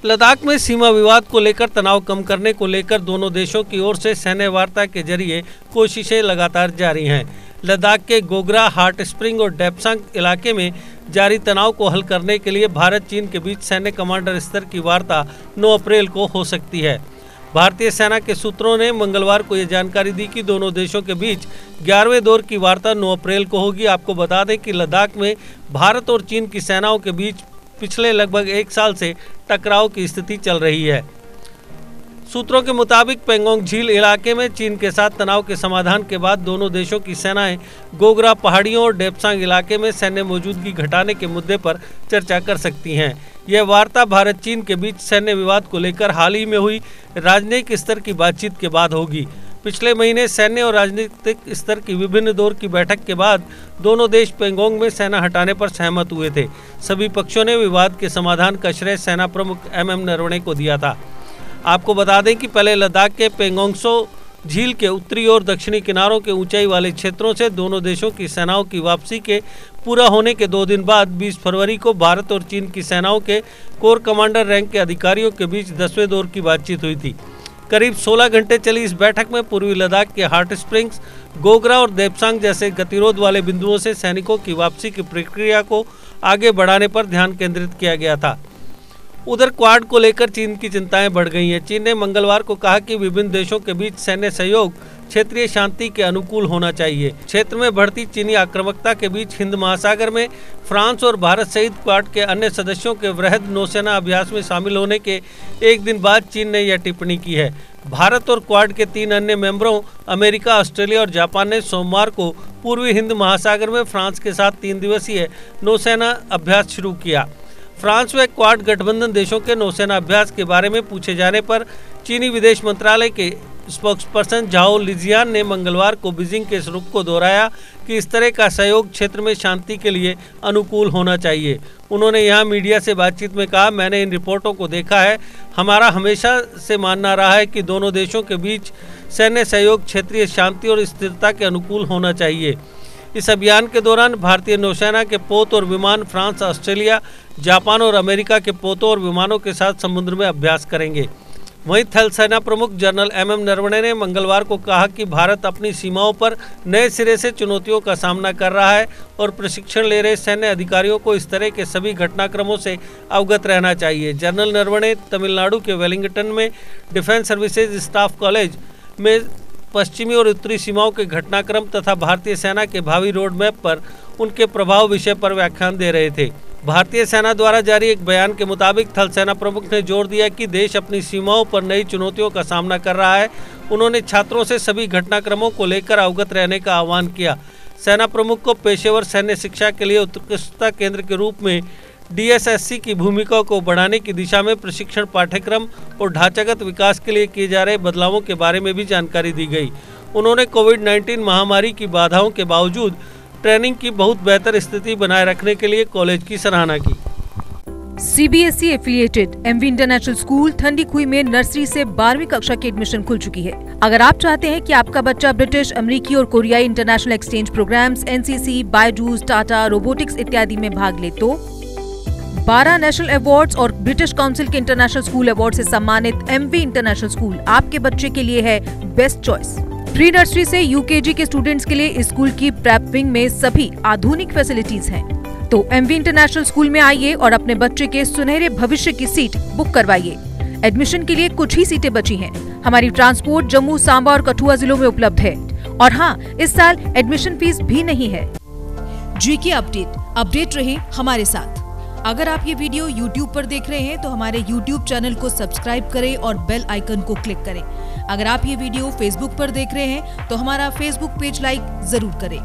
लद्दाख में सीमा विवाद को लेकर तनाव कम करने को लेकर दोनों देशों की ओर से सैन्य वार्ता के जरिए कोशिशें लगातार जारी हैं। लद्दाख के गोग्रा, हॉट स्प्रिंग और डेप्सांग इलाके में जारी तनाव को हल करने के लिए भारत चीन के बीच सैन्य कमांडर स्तर की वार्ता 9 अप्रैल को हो सकती है। भारतीय सेना के सूत्रों ने मंगलवार को यह जानकारी दी कि दोनों देशों के बीच 11वें दौर की वार्ता 9 अप्रैल को होगी। आपको बता दें कि लद्दाख में भारत और चीन की सेनाओं के बीच पिछले लगभग 1 साल से टकराव की स्थिति चल रही है। सूत्रों के मुताबिक पेंगोंग झील इलाके में चीन के साथ तनाव के समाधान के बाद दोनों देशों की सेनाएं गोग्रा पहाड़ियों और डेप्सांग इलाके में सैन्य मौजूदगी घटाने के मुद्दे पर चर्चा कर सकती हैं। यह वार्ता भारत चीन के बीच सैन्य विवाद को लेकर हाल ही में हुई राजनयिक स्तर की बातचीत के बाद होगी। पिछले महीने सैन्य और राजनीतिक स्तर की विभिन्न दौर की बैठक के बाद दोनों देश पेंगोंग में सेना हटाने पर सहमत हुए थे। सभी पक्षों ने विवाद के समाधान का श्रेय सेना प्रमुख MM नरवणे को दिया था। आपको बता दें कि पहले लद्दाख के पेंगोंगसो झील के उत्तरी और दक्षिणी किनारों के ऊंचाई वाले क्षेत्रों से दोनों देशों की सेनाओं की वापसी के पूरा होने के 2 दिन बाद 20 फरवरी को भारत और चीन की सेनाओं के कोर कमांडर रैंक के अधिकारियों के बीच 10वें दौर की बातचीत हुई थी। करीब 16 घंटे चली इस बैठक में पूर्वी लद्दाख के हॉट स्प्रिंग्स, गोग्रा और डेप्सांग जैसे गतिरोध वाले बिंदुओं से सैनिकों की वापसी की प्रक्रिया को आगे बढ़ाने पर ध्यान केंद्रित किया गया था। उधर क्वाड को लेकर चीन की चिंताएं बढ़ गई हैं। चीन ने मंगलवार को कहा कि विभिन्न देशों के बीच सैन्य सहयोग क्षेत्रीय शांति के अनुकूल होना चाहिए। क्षेत्र में बढ़ती चीनी आक्रामकता के बीच हिंद महासागर में फ्रांस और भारत सहित क्वाड के अन्य सदस्यों के वृहद नौसेना अभ्यास में शामिल होने के 1 दिन बाद चीन ने यह टिप्पणी की है। भारत और क्वाड के 3 अन्य मेंबरों अमेरिका, ऑस्ट्रेलिया और जापान ने सोमवार को पूर्वी हिंद महासागर में फ्रांस के साथ 3 दिवसीय नौसेना अभ्यास शुरू किया। फ्रांस व क्वाड गठबंधन देशों के नौसेना अभ्यास के बारे में पूछे जाने पर चीनी विदेश मंत्रालय के स्पोक्सपर्सन झाओ लिजियान ने मंगलवार को बीजिंग के इस रुख को दोहराया कि इस तरह का सहयोग क्षेत्र में शांति के लिए अनुकूल होना चाहिए। उन्होंने यहां मीडिया से बातचीत में कहा, मैंने इन रिपोर्टों को देखा है। हमारा हमेशा से मानना रहा है कि दोनों देशों के बीच सैन्य सहयोग क्षेत्रीय शांति और स्थिरता के अनुकूल होना चाहिए। इस अभियान के दौरान भारतीय नौसेना के पोत और विमान फ्रांस, ऑस्ट्रेलिया, जापान और अमेरिका के पोतों और विमानों के साथ समुद्र में अभ्यास करेंगे। वहीं थल सेना प्रमुख जनरल MM नरवणे ने मंगलवार को कहा कि भारत अपनी सीमाओं पर नए सिरे से चुनौतियों का सामना कर रहा है और प्रशिक्षण ले रहे सैन्य अधिकारियों को इस तरह के सभी घटनाक्रमों से अवगत रहना चाहिए। जनरल नरवणे तमिलनाडु के वेलिंगटन में डिफेंस सर्विसेज स्टाफ कॉलेज में पश्चिमी और उत्तरी सीमाओं के घटनाक्रम तथा भारतीय सेना के भावी रोड मैप पर उनके प्रभाव विषय पर व्याख्यान दे रहे थे। भारतीय सेना द्वारा जारी एक बयान के मुताबिक थल सेना प्रमुख ने जोर दिया कि देश अपनी सीमाओं पर नई चुनौतियों का सामना कर रहा है। उन्होंने छात्रों से सभी घटनाक्रमों को लेकर अवगत रहने का आह्वान किया। सेना प्रमुख को पेशेवर सैन्य शिक्षा के लिए उत्कृष्टता केंद्र के रूप में DSSC की भूमिका को बढ़ाने की दिशा में प्रशिक्षण पाठ्यक्रम और ढांचागत विकास के लिए किए जा रहे बदलावों के बारे में भी जानकारी दी गई। उन्होंने कोविड-19 महामारी की बाधाओं के बावजूद ट्रेनिंग की बहुत बेहतर स्थिति बनाए रखने के लिए कॉलेज की सराहना की। CBSE affiliated MV international school ठंडी खुई में नर्सरी से 12वीं कक्षा की एडमिशन खुल चुकी है। अगर आप चाहते हैं कि आपका बच्चा ब्रिटिश, अमेरिकी और कोरियाई international exchange programmes, NCC, Byju's, Tata, robotics इत्यादि में भाग ले तो 12 नेशनल अवार्ड्स और ब्रिटिश काउंसिल के इंटरनेशनल स्कूल अवार्ड से सम्मानित MV इंटरनेशनल स्कूल आपके बच्चे के लिए है बेस्ट चॉइस। प्री नर्सरी से UKG के स्टूडेंट्स के लिए इस स्कूल की प्रेप विंग में सभी आधुनिक फैसिलिटीज हैं। तो MV इंटरनेशनल स्कूल में आइए और अपने बच्चे के सुनहरे भविष्य की सीट बुक करवाइए। एडमिशन के लिए कुछ ही सीटें बची हैं। हमारी ट्रांसपोर्ट जम्मू, सांबा और कठुआ जिलों में उपलब्ध है। और हाँ, इस साल एडमिशन फीस भी नहीं है। GK अपडेट रहे हमारे साथ। अगर आप ये वीडियो YouTube पर देख रहे हैं तो हमारे YouTube चैनल को सब्सक्राइब करें और बेल आइकन को क्लिक करें। अगर आप ये वीडियो Facebook पर देख रहे हैं तो हमारा Facebook पेज लाइक जरूर करें।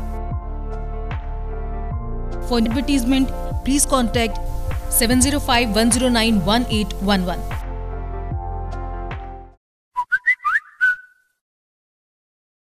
For advertisement please contact 7051091811।